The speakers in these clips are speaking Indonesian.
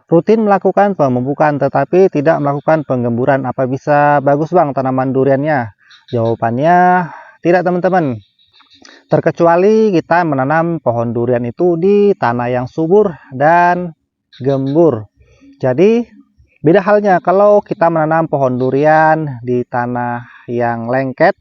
rutin melakukan pemupukan tetapi tidak melakukan penggemburan. Apa bisa bagus bang tanaman duriannya? Jawabannya tidak teman-teman. Terkecuali kita menanam pohon durian itu di tanah yang subur dan gembur. Jadi beda halnya kalau kita menanam pohon durian di tanah yang lengket.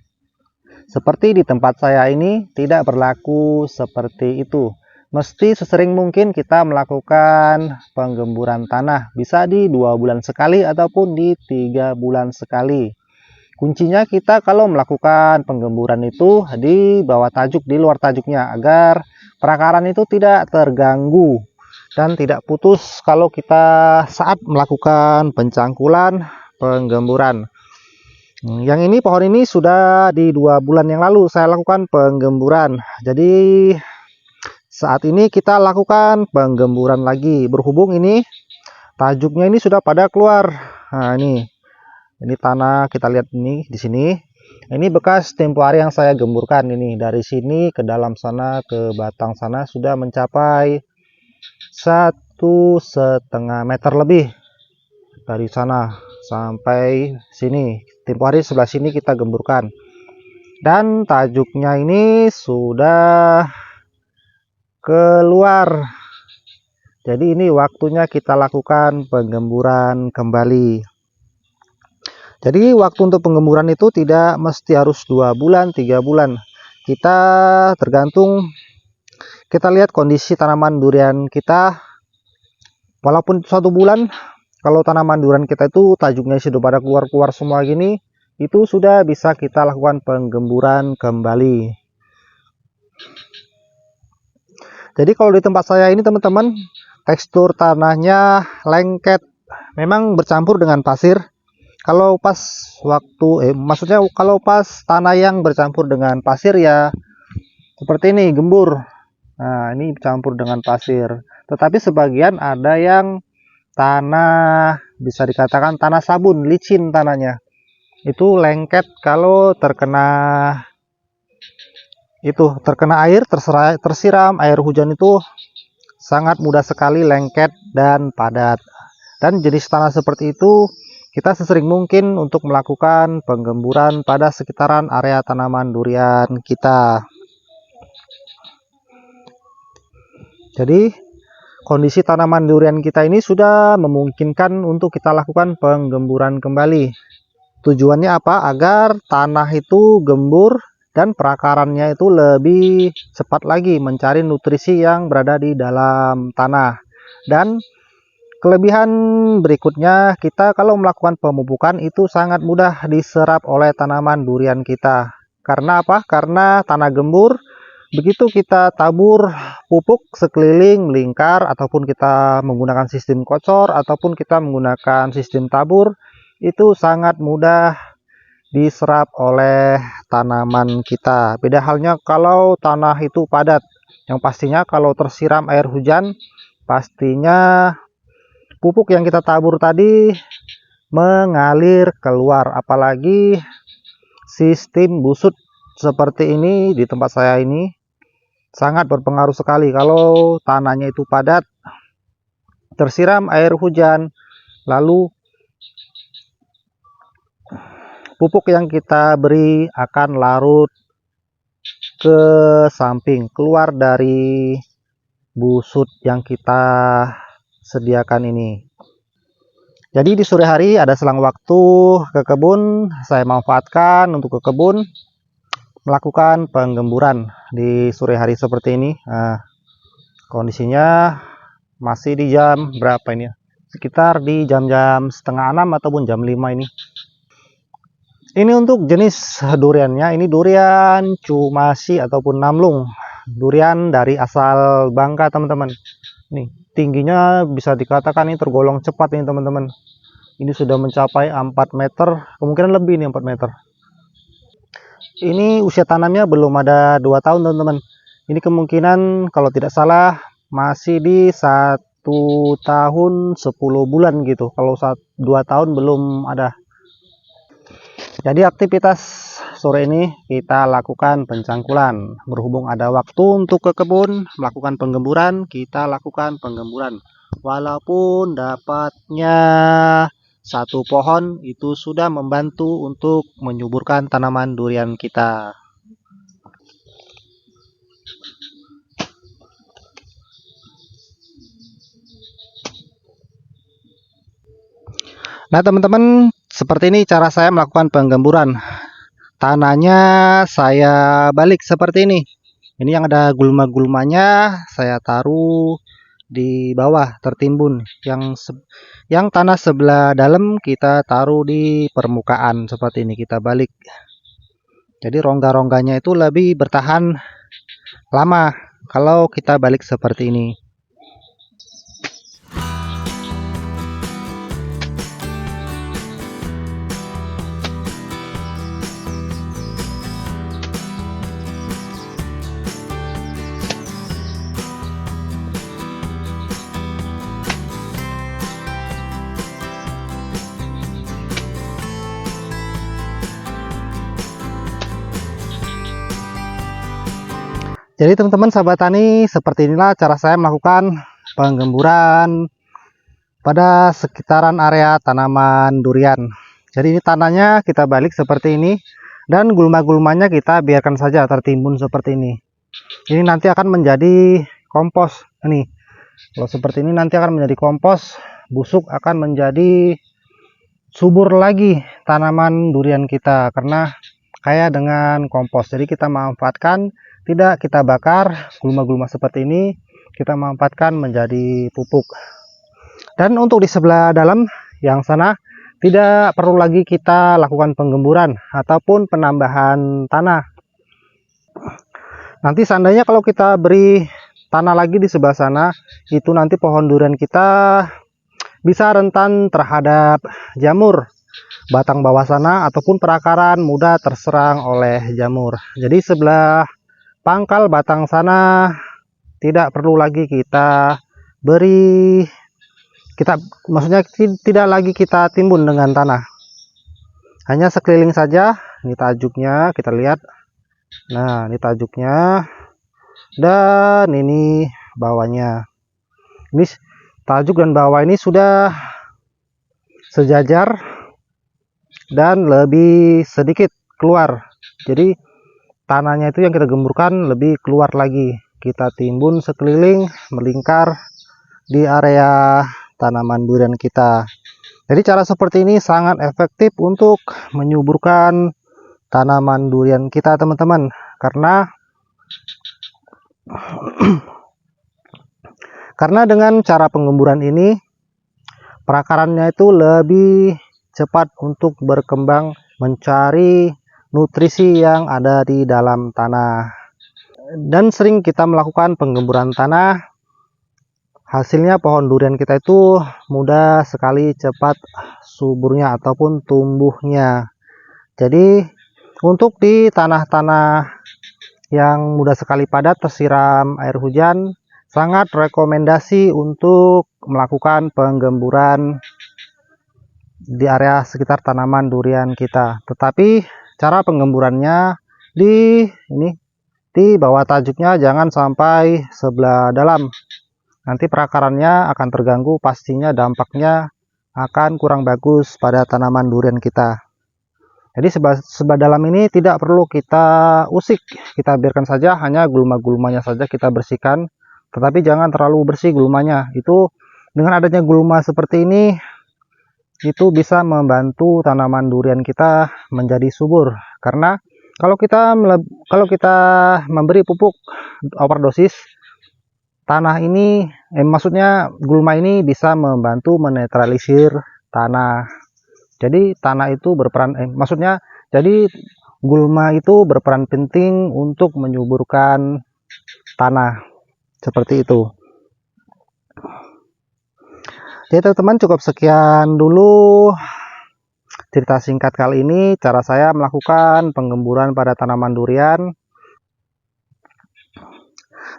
Seperti di tempat saya ini tidak berlaku seperti itu. Mesti sesering mungkin kita melakukan penggemburan tanah. Bisa di 2 bulan sekali ataupun di 3 bulan sekali. Kuncinya kita kalau melakukan penggemburan itu di bawah tajuk, di luar tajuknya, agar perakaran itu tidak terganggu dan tidak putus kalau kita saat melakukan pencangkulan penggemburan. Yang ini, pohon ini sudah di 2 bulan yang lalu saya lakukan penggemburan. Jadi saat ini kita lakukan penggemburan lagi. Berhubung ini tajuknya ini sudah pada keluar. Nah, ini tanah, kita lihat ini di sini. Ini bekas tempo hari yang saya gemburkan ini. Dari sini ke dalam sana, ke batang sana sudah mencapai 1,5 meter lebih. Dari sana sampai sini. Tempo hari sebelah sini kita gemburkan. Dan tajuknya ini sudah keluar. Jadi ini waktunya kita lakukan penggemburan kembali. Jadi waktu untuk penggemburan itu tidak mesti harus 2 bulan, 3 bulan. Kita tergantung, kita lihat kondisi tanaman durian kita. Walaupun 1 bulan, kalau tanaman durian kita itu tajuknya sudah pada keluar-keluar semua gini, itu sudah bisa kita lakukan penggemburan kembali. Jadi kalau di tempat saya ini teman-teman, tekstur tanahnya lengket, memang bercampur dengan pasir. Kalau pas waktu, maksudnya kalau pas tanah yang bercampur dengan pasir ya seperti ini, gembur. Nah, ini bercampur dengan pasir. Tetapi sebagian ada yang tanah, bisa dikatakan tanah sabun, licin tanahnya. Itu lengket kalau terkena air, tersiram air hujan itu sangat mudah sekali lengket dan padat. Dan jenis tanah seperti itu kita sesering mungkin untuk melakukan penggemburan pada sekitaran area tanaman durian kita. Jadi kondisi tanaman durian kita ini sudah memungkinkan untuk kita lakukan penggemburan kembali. Tujuannya apa? Agar tanah itu gembur dan perakarannya itu lebih cepat lagi mencari nutrisi yang berada di dalam tanah. Dan kelebihan berikutnya, kita kalau melakukan pemupukan itu sangat mudah diserap oleh tanaman durian kita. Karena apa? Karena tanah gembur. Begitu kita tabur pupuk sekeliling melingkar, ataupun kita menggunakan sistem kocor, ataupun kita menggunakan sistem tabur, itu sangat mudah diserap oleh tanaman kita. Beda halnya kalau tanah itu padat, yang pastinya kalau tersiram air hujan, pastinya pupuk yang kita tabur tadi mengalir keluar. Apalagi sistem busut seperti ini di tempat saya ini sangat berpengaruh sekali. Kalau tanahnya itu padat, tersiram air hujan, lalu pupuk yang kita beri akan larut ke samping, keluar dari busut yang kita sediakan ini. Jadi di sore hari ada selang waktu ke kebun, saya manfaatkan untuk ke kebun melakukan penggemburan di sore hari seperti ini. Nah, kondisinya masih di jam berapa ini? Sekitar di jam-jam setengah 6 ataupun jam 5 ini. Ini untuk jenis duriannya, ini durian cumasi ataupun namlung. Durian dari asal Bangka teman-teman. Nih, tingginya bisa dikatakan ini tergolong cepat ini teman-teman. Ini sudah mencapai 4 meter, kemungkinan lebih nih 4 meter. Ini usia tanamnya belum ada 2 tahun teman-teman. Ini kemungkinan kalau tidak salah masih di 1 tahun 10 bulan gitu. Kalau 2 tahun belum ada. Jadi aktivitas sore ini kita lakukan pencangkulan. Berhubung ada waktu untuk ke kebun melakukan penggemburan, kita lakukan penggemburan. walaupun dapatnya satu pohon itu sudah membantu untuk menyuburkan tanaman durian kita. Nah teman-teman, seperti ini cara saya melakukan penggemburan. Tanahnya saya balik seperti ini. Ini yang ada gulma-gulmanya saya taruh di bawah tertimbun. Yang tanah sebelah dalam kita taruh di permukaan seperti ini, kita balik. Jadi rongga-rongganya itu lebih bertahan lama kalau kita balik seperti ini. Jadi teman-teman sahabat tani, seperti inilah cara saya melakukan penggemburan pada sekitaran area tanaman durian. Jadi ini tanahnya kita balik seperti ini, dan gulma-gulmanya kita biarkan saja tertimbun seperti ini. Ini nanti akan menjadi kompos. Ini kalau seperti ini nanti akan menjadi kompos, busuk akan menjadi subur lagi tanaman durian kita karena kaya dengan kompos. Jadi kita manfaatkan, tidak kita bakar gulma-gulma seperti ini, kita manfaatkan menjadi pupuk. Dan untuk di sebelah dalam yang sana tidak perlu lagi kita lakukan penggemburan ataupun penambahan tanah. Nanti seandainya kalau kita beri tanah lagi di sebelah sana, itu nanti pohon durian kita bisa rentan terhadap jamur batang bawah sana ataupun perakaran mudah terserang oleh jamur. Jadi sebelah pangkal batang sana tidak perlu lagi kita beri, maksudnya tidak lagi kita timbun dengan tanah, hanya sekeliling saja. Ini tajuknya kita lihat, nah ini tajuknya, dan ini bawahnya. Ini tajuk dan bawah ini sudah sejajar dan lebih sedikit keluar, jadi tanahnya itu yang kita gemburkan lebih keluar lagi. Kita timbun sekeliling melingkar di area tanaman durian kita. Jadi cara seperti ini sangat efektif untuk menyuburkan tanaman durian kita teman-teman, karena dengan cara penggemburan ini perakarannya itu lebih cepat untuk berkembang mencari nutrisi yang ada di dalam tanah. Dan sering kita melakukan penggemburan tanah, hasilnya pohon durian kita itu mudah sekali cepat suburnya ataupun tumbuhnya. Jadi untuk di tanah-tanah yang mudah sekali padat tersiram air hujan, sangat rekomendasi untuk melakukan penggemburan di area sekitar tanaman durian kita. Tetapi cara penggemburannya di bawah tajuknya jangan sampai sebelah dalam, nanti perakarannya akan terganggu, pastinya dampaknya akan kurang bagus pada tanaman durian kita. Jadi sebelah dalam ini tidak perlu kita usik, kita biarkan saja, hanya gulma-gulmanya saja kita bersihkan, tetapi jangan terlalu bersih gulmanya. Itu dengan adanya gulma seperti ini, itu bisa membantu tanaman durian kita menjadi subur. Karena kalau kita memberi pupuk overdosis, tanah ini maksudnya gulma ini bisa membantu menetralisir tanah. Jadi tanah itu berperan jadi gulma itu berperan penting untuk menyuburkan tanah seperti itu. Jadi teman-teman, cukup sekian dulu cerita singkat kali ini, cara saya melakukan penggemburan pada tanaman durian.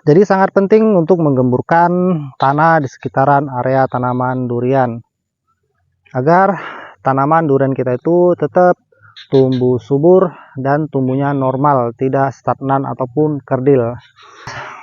Jadi sangat penting untuk menggemburkan tanah di sekitaran area tanaman durian, agar tanaman durian kita itu tetap tumbuh subur dan tumbuhnya normal, tidak stagnan ataupun kerdil.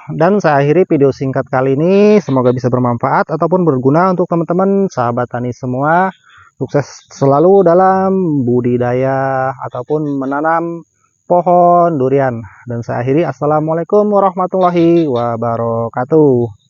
Dan saya akhiri video singkat kali ini, semoga bisa bermanfaat ataupun berguna untuk teman-teman sahabat tani semua. Sukses selalu dalam budidaya ataupun menanam pohon durian. Dan saya akhiri, assalamualaikum warahmatullahi wabarakatuh.